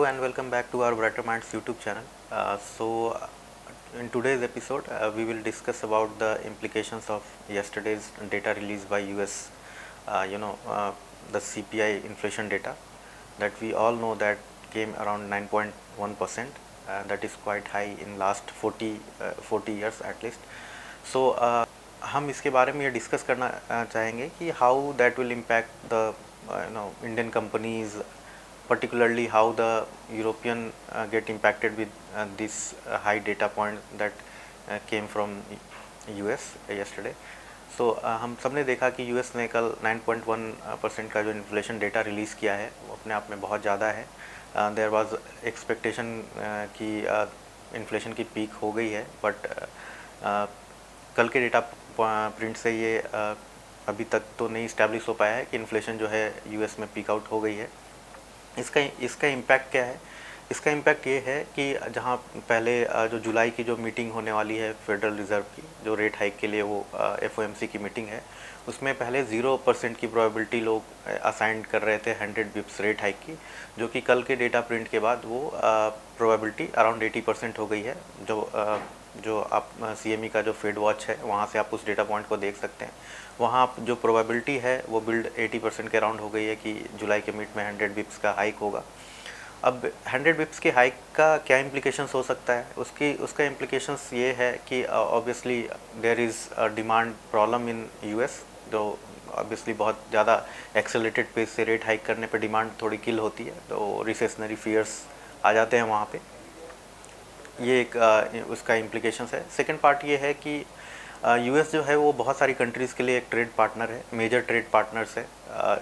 and welcome back to our Brighter Minds YouTube channel. In today's episode, we will discuss about the implications of yesterday's data released by US. The CPI inflation data that we all know that came around 9.1%. That is quite high in last 40 years at least. हम इसके बारे में ये discuss करना चाहेंगे कि how that will impact the Indian companies, particularly how the European get impacted with this high data point that came from US yesterday. हम सब ने देखा कि US ने कल 9.1% का जो इन्फ्लेशन डेटा रिलीज़ किया है वो अपने आप में बहुत ज़्यादा है. देयर वाज एक्सपेक्टेशन कि इन्फ्लेशन की पीक हो गई है, बट कल के डेटा प्रिंट से ये अभी तक तो नहीं इस्टेब्लिश हो पाया है कि इन्फ्लेशन जो है US में पीक आउट हो गई है. इसका इम्पैक्ट क्या है? इसका इम्पैक्ट ये है कि जहाँ पहले जो जुलाई की जो मीटिंग होने वाली है फेडरल रिज़र्व की, जो रेट हाइक के लिए वो FOMC की मीटिंग है, उसमें पहले 0% की प्रोबेबिलिटी लोग असाइन कर रहे थे 100 बिप्स रेट हाइक की, जो कि कल के डेटा प्रिंट के बाद वो प्रोबेबिलिटी अराउंड 80% हो गई है. जो आप CME का जो फेड वॉच है वहाँ से आप उस डेटा पॉइंट को देख सकते हैं. वहाँ जो प्रोबेबिलिटी है वो बिल्ड 80% के अराउंड हो गई है कि जुलाई के मिड में 100 बिप्स का हाइक होगा. अब 100 बिप्स की हाइक का क्या इम्प्लीकेशंस हो सकता है? उसका इम्प्लीकेशंस ये है कि obviously there is a demand problem in US, जो ऑब्वियसली बहुत ज़्यादा एक्सेलरेटेड पेस से रेट हाइक करने पे डिमांड थोड़ी किल होती है, तो रिसेशनरी फियर्स आ जाते हैं वहाँ पे. ये एक उसका इम्प्लीकेशंस है. सेकंड पार्ट ये है कि US जो है वो बहुत सारी कंट्रीज़ के लिए एक ट्रेड पार्टनर है, मेजर ट्रेड पार्टनर्स है.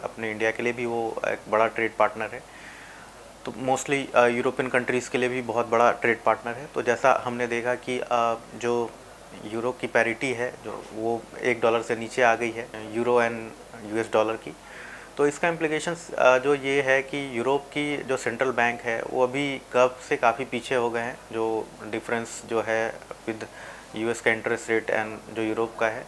अपने इंडिया के लिए भी वो एक बड़ा ट्रेड पार्टनर है, तो मोस्टली यूरोपियन कंट्रीज़ के लिए भी बहुत बड़ा ट्रेड पार्टनर है. तो जैसा हमने देखा कि जो यूरो की पैरिटी है जो वो $1 से नीचे आ गई है, यूरो एंड US डॉलर की. तो इसका इम्प्लीकेशंस जो ये है कि यूरोप की जो सेंट्रल बैंक है वो अभी कर्व से काफ़ी पीछे हो गए हैं. जो डिफरेंस जो है विद US का इंटरेस्ट रेट एंड जो यूरोप का है,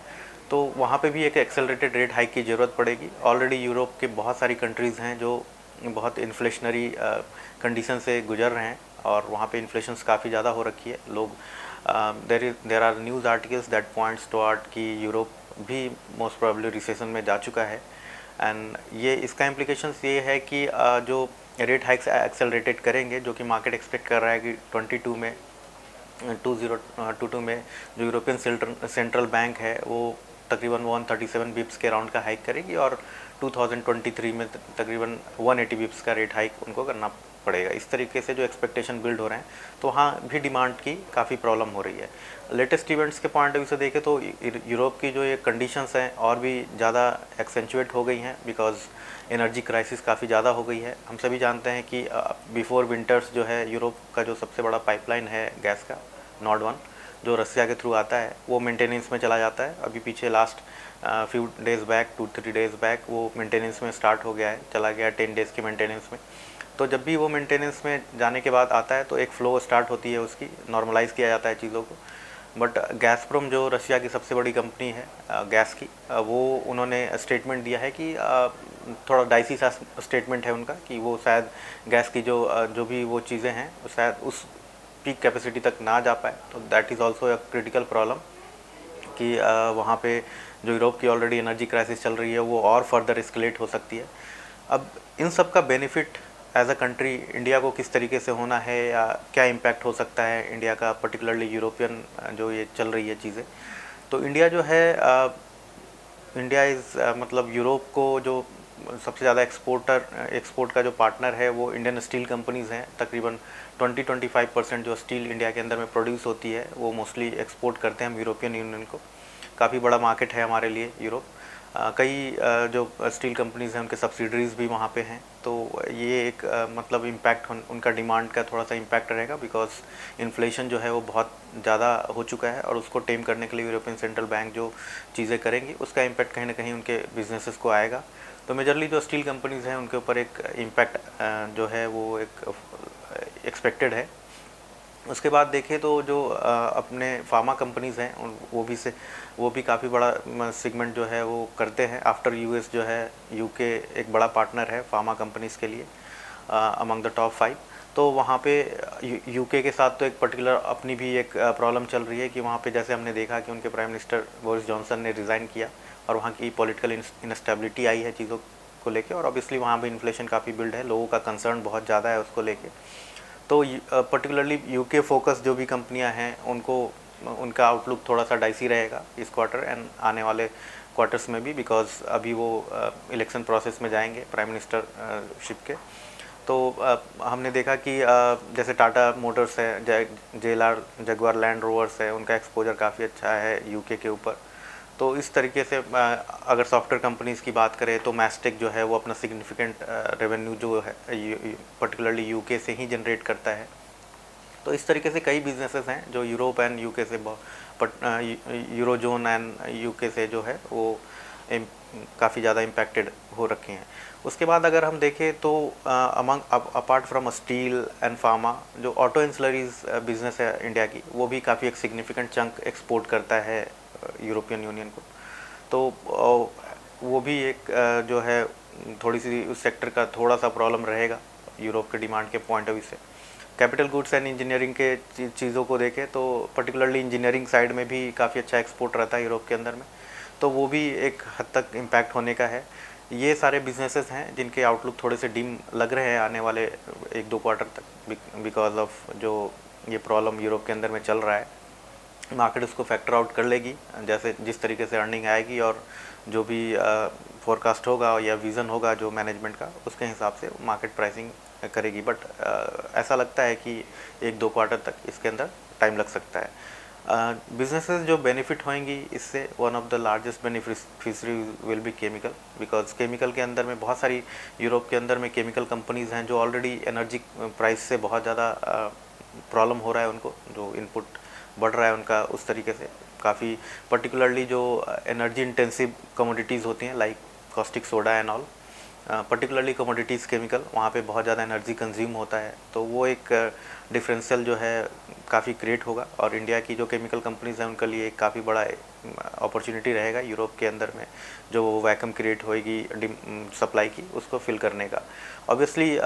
तो वहाँ पे भी एक एक्सेलरेटेड रेट हाइक की ज़रूरत पड़ेगी. ऑलरेडी यूरोप के बहुत सारी कंट्रीज़ हैं जो बहुत इन्फ्लेशनरी कंडीशन से गुजर रहे हैं और वहाँ पे इन्फ्लेशंस काफ़ी ज़्यादा हो रखी है. लोग there are news articles that points toward कि यूरोप भी मोस्ट प्रोबेबली रिसेशन में जा चुका है. एंड ये इसका इम्प्लीकेशंस ये है कि जो रेट हाइक्स एक्सेलरेटेड करेंगे, जो कि मार्केट एक्सपेक्ट कर रहा है कि 2022 में जो यूरोपियन सेंट्रल बैंक है वो तकरीबन 137 बिप्स के राउंड का हाइक करेगी और 2023 में तकरीबन 180 बिप्स का रेट हाइक उनको करना पड़ेगा. इस तरीके से जो एक्सपेक्टेशन बिल्ड हो रहे हैं, तो वहाँ भी डिमांड की काफ़ी प्रॉब्लम हो रही है. लेटेस्ट इवेंट्स के पॉइंट ऑफ व्यू से देखें तो यूरोप की जो ये कंडीशंस हैं और भी ज़्यादा एक्सेंचुएट हो गई हैं, बिकॉज एनर्जी क्राइसिस काफ़ी ज़्यादा हो गई है. हम सभी जानते हैं कि बिफोर विंटर्स जो है यूरोप का जो सबसे बड़ा पाइपलाइन है गैस का, नॉर्ड 1, जो रसिया के थ्रू आता है, वो मेंटेनेंस में चला जाता है. अभी पीछे last few days back 2-3 days back वो मेंटेनेंस में स्टार्ट हो गया है, चला गया 10 डेज़ के मेंटेनेंस में. तो जब भी वो मेंटेनेंस में जाने के बाद आता है तो एक फ़्लो स्टार्ट होती है उसकी, नॉर्मलाइज़ किया जाता है चीज़ों को. बट गैसप्रोम जो रशिया की सबसे बड़ी कंपनी है गैस की, वो उन्होंने स्टेटमेंट दिया है कि थोड़ा डाइसी सा स्टेटमेंट है उनका कि वो शायद गैस की जो भी वो चीज़ें हैं शायद उस पीक कैपेसिटी तक ना जा पाए. तो that is also a critical problem कि वहाँ पे जो यूरोप की ऑलरेडी एनर्जी क्राइसिस चल रही है वो और फर्दर एस्केलेट हो सकती है. अब इन सब का benefit as a country India को किस तरीके से होना है या क्या इम्पैक्ट हो सकता है इंडिया का, पर्टिकुलरली यूरोपियन जो ये चल रही है चीज़ें. तो इंडिया जो है इंडिया इज़ मतलब यूरोप को जो सबसे ज़्यादा एक्सपोर्ट का जो पार्टनर है वो इंडियन स्टील कंपनीज़ हैं. तकरीबन 20-25% जो स्टील इंडिया के अंदर में प्रोड्यूस होती है वो मोस्टली एक्सपोर्ट करते हैं हम यूरोपियन यूनियन को. काफ़ी बड़ा मार्केट है हमारे लिए यूरोप. कई जो स्टील कंपनीज़ हैं उनके सब्सिडरीज़ भी वहाँ पे हैं. तो ये एक मतलब इम्पैक्ट उनका डिमांड का थोड़ा सा इम्पैक्ट रहेगा, बिकॉज इन्फ्लेशन जो है वो बहुत ज़्यादा हो चुका है और उसको टेम करने के लिए यूरोपियन सेंट्रल बैंक जो चीज़ें करेंगी उसका इम्पैक्ट कहीं ना कहीं उनके बिजनेसेस को आएगा. तो मेजरली जो स्टील कंपनीज़ हैं उनके ऊपर एक इम्पैक्ट जो है वो एक एक्सपेक्टेड है. उसके बाद देखें तो जो अपने फार्मा कंपनीज़ हैं वो भी काफ़ी बड़ा सेगमेंट जो है वो करते हैं. आफ्टर US जो है UK एक बड़ा पार्टनर है फार्मा कंपनीज़ के लिए अमंग द टॉप 5. तो वहाँ पे यूके के साथ तो एक पर्टिकुलर अपनी भी एक प्रॉब्लम चल रही है कि वहाँ पे जैसे हमने देखा कि उनके प्राइम मिनिस्टर बोरिस जॉनसन ने रिज़ाइन किया और वहाँ की पॉलिटिकल इंस्टेबिलिटी आई है चीज़ों को लेके, और ऑब्वियसली वहाँ पे इन्फ्लेशन काफ़ी बिल्ड है, लोगों का कंसर्न बहुत ज़्यादा है उसको लेके। तो पर्टिकुलरली यूके फोकस जो भी कंपनियां हैं उनको उनका आउटलुक थोड़ा सा डाइसी रहेगा इस क्वार्टर एंड आने वाले क्वार्टर्स में भी, बिकॉज अभी वो इलेक्शन प्रोसेस में जाएंगे प्राइम मिनिस्टर शिप के। तो हमने देखा कि जैसे टाटा मोटर्स है, जेएलआर जगुआर लैंड रोवर्स है, उनका एक्सपोजर काफ़ी अच्छा है यूके के ऊपर। तो इस तरीके से अगर सॉफ्टवेयर कंपनीज़ की बात करें तो मैस्टेक जो है वो अपना सिग्निफिकेंट रेवेन्यू जो है पर्टिकुलरली यूके से ही जनरेट करता है। तो इस तरीके से कई बिजनेसेस हैं जो यूरोप एंड यूके से यूरो जोन एंड यूके से जो है वो काफ़ी ज़्यादा इम्पैक्टेड हो रखे हैं। उसके बाद अगर हम देखें तो among apart from steel and pharma, जो ऑटो इंसलरीज बिजनेस है इंडिया की, वो भी काफ़ी एक सिग्निफिकेंट चंक एक्सपोर्ट करता है यूरोपियन यूनियन को। तो वो भी एक जो है थोड़ी सी उस सेक्टर का थोड़ा सा प्रॉब्लम रहेगा यूरोप के डिमांड के पॉइंट ऑफ व्यू से। कैपिटल गुड्स एंड इंजीनियरिंग के चीज़ों को देखें तो पर्टिकुलरली इंजीनियरिंग साइड में भी काफ़ी अच्छा एक्सपोर्ट रहता है यूरोप के अंदर में, तो वो भी एक हद तक इम्पैक्ट होने का है। ये सारे बिजनेसेस हैं जिनके आउटलुक थोड़े से डिम लग रहे हैं आने वाले 1-2 क्वार्टर तक, बिकॉज ऑफ जो ये प्रॉब्लम यूरोप के अंदर में चल रहा है। मार्केट उसको फैक्टर आउट कर लेगी जैसे जिस तरीके से अर्निंग आएगी, और जो भी फोरकास्ट होगा या विज़न होगा जो मैनेजमेंट का, उसके हिसाब से मार्केट प्राइसिंग करेगी। बट ऐसा लगता है कि 1-2 क्वार्टर तक इसके अंदर टाइम लग सकता है। बिजनेसेस जो बेनिफिट होंगी इससे, one of the largest beneficiary will be chemical, because chemical के अंदर में बहुत सारी यूरोप के अंदर में केमिकल कंपनीज़ हैं जो ऑलरेडी एनर्जी प्राइस से बहुत ज़्यादा प्रॉब्लम हो रहा है उनको, जो इनपुट बढ़ रहा है उनका उस तरीके से। काफ़ी पर्टिकुलरली जो एनर्जी इंटेंसिव कमोडिटीज़ होती हैं like caustic soda and all, particularly commodities chemical, वहाँ पे बहुत ज़्यादा एनर्जी कंज्यूम होता है, तो वो एक डिफरेंशियल जो है काफ़ी क्रिएट होगा, और इंडिया की जो केमिकल कंपनीज़ हैं उनके लिए एक काफ़ी बड़ा अपॉर्चुनिटी रहेगा यूरोप के अंदर में, जो वैक्यूम क्रिएट होएगी सप्लाई की उसको फिल करने का। ऑब्वियसली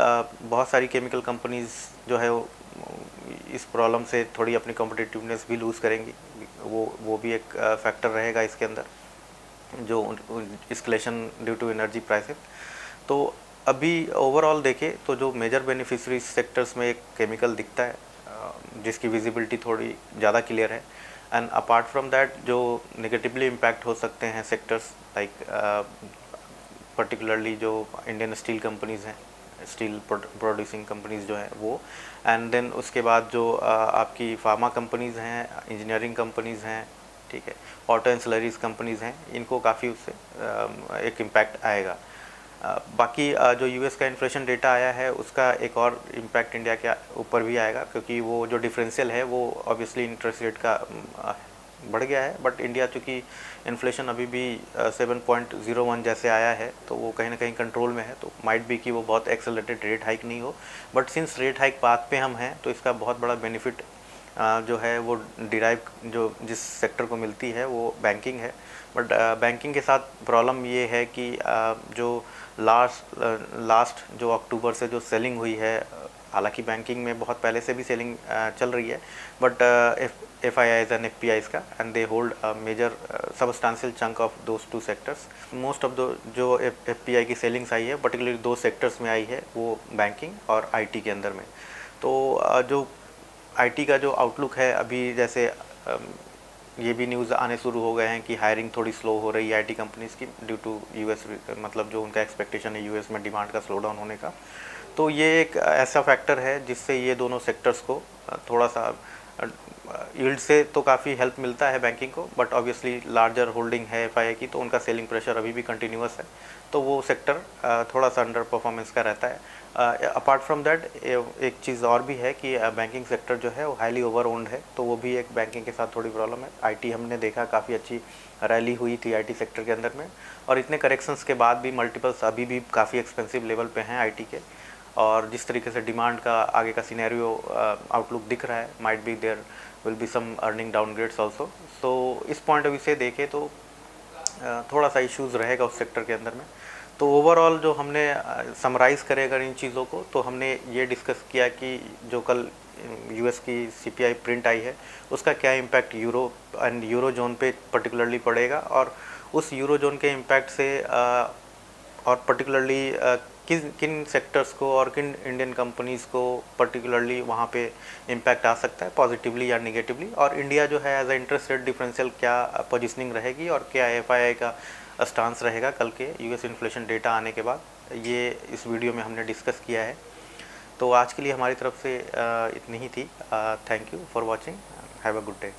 बहुत सारी केमिकल कंपनीज़ जो है इस प्रॉब्लम से थोड़ी अपनी कॉम्पिटिटिवनेस भी लूज़ करेंगी, वो भी एक फैक्टर रहेगा इसके अंदर, जो escalation due to energy prices. तो अभी ओवरऑल देखें तो जो मेजर बेनिफिशरीज सेक्टर्स में एक केमिकल दिखता है जिसकी विजिबिलिटी थोड़ी ज़्यादा क्लियर है, एंड अपार्ट फ्रॉम दैट जो नेगेटिवली इम्पैक्ट हो सकते हैं सेक्टर्स लाइक पर्टिकुलरली जो इंडियन स्टील कंपनीज़ हैं, स्टील प्रोड्यूसिंग कंपनीज़ जो हैं वो, एंड देन उसके बाद जो आपकी फार्मा कंपनीज़ हैं, इंजीनियरिंग कंपनीज़ हैं, ठीक है, ऑटो एंसिलरीज कंपनीज़ हैं, इनको काफ़ी उससे एक इम्पैक्ट आएगा। बाकी जो यूएस का इन्फ्लेशन डेटा आया है उसका एक और इम्पैक्ट इंडिया के ऊपर भी आएगा, क्योंकि वो जो डिफरेंशियल है वो ऑब्वियसली इंटरेस्ट रेट का बढ़ गया है, बट इंडिया चूँकि इन्फ्लेशन अभी भी 7.01 जैसे आया है, तो वो कहीं ना कहीं कंट्रोल में है, तो माइट भी कि वो बहुत एक्सेलरेटेड रेट हाइक नहीं हो, but since rate hike path पे हम हैं तो इसका बहुत बड़ा बेनिफिट जो है वो डिराइव जो जिस सेक्टर को मिलती है वो बैंकिंग है। बट बैंकिंग के साथ प्रॉब्लम ये है कि जो लास्ट जो अक्टूबर से जो सेलिंग हुई है, हालांकि बैंकिंग में बहुत पहले से भी सेलिंग चल रही है, बट FIIs एंड FPIs का, and they hold major substantial chunk of those two sectors. Most of the जो FPI की सेलिंग्स आई है पर्टिकुलरली 2 सेक्टर्स में आई है, वो बैंकिंग और IT के अंदर में। तो जो IT का जो आउटलुक है अभी, जैसे ये भी न्यूज़ आने शुरू हो गए हैं कि हायरिंग थोड़ी स्लो हो रही है IT कंपनीज़ की ड्यू टू US, मतलब जो उनका एक्सपेक्टेशन है US में डिमांड का स्लो डाउन होने का। तो ये एक ऐसा फैक्टर है जिससे ये दोनों सेक्टर्स को थोड़ा सा यील्ड से तो काफ़ी हेल्प मिलता है बैंकिंग को, बट ऑब्वियसली लार्जर होल्डिंग है FII की, तो उनका सेलिंग प्रेशर अभी भी कंटिन्यूस है, तो वो सेक्टर थोड़ा सा अंडर परफॉर्मेंस का रहता है। अपार्ट फ्रॉम दैट एक चीज़ और भी है कि बैंकिंग सेक्टर जो है वो हाईली ओवर ओन्ड है, तो वो भी एक बैंकिंग के साथ थोड़ी प्रॉब्लम है। IT हमने देखा काफ़ी अच्छी रैली हुई थी IT सेक्टर के अंदर में, और इतने करेक्शंस के बाद भी मल्टीपल्स अभी भी काफ़ी एक्सपेंसिव लेवल पे हैं IT के, और जिस तरीके से डिमांड का आगे का सिनेरियो आउटलुक दिख रहा है, might be there will be some earning downgrades also. So इस पॉइंट ऑफ व्यू से देखें तो थोड़ा सा इश्यूज़ रहेगा उस सेक्टर के अंदर में। तो ओवरऑल जो हमने समराइज़ करें अगर इन चीज़ों को, तो हमने ये डिस्कस किया कि जो कल यूएस की सीपीआई प्रिंट आई है उसका क्या impact euro and euro zone पे पर्टिकुलरली पड़ेगा, और उस यूरो जोन के इम्पैक्ट से और पर्टिकुलरली किन किन सेक्टर्स को और किन इंडियन कंपनीज़ को पर्टिकुलरली वहाँ पे इम्पैक्ट आ सकता है पॉजिटिवली या निगेटिवली, और इंडिया जो है as a interest rate differential क्या पोजिशनिंग रहेगी और क्या एफआईआई का स्टांस रहेगा कल के यूएस इन्फ्लेशन डेटा आने के बाद, ये इस वीडियो में हमने डिस्कस किया है। तो आज के लिए हमारी तरफ से इतनी ही थी। Thank you for watching, have a good day.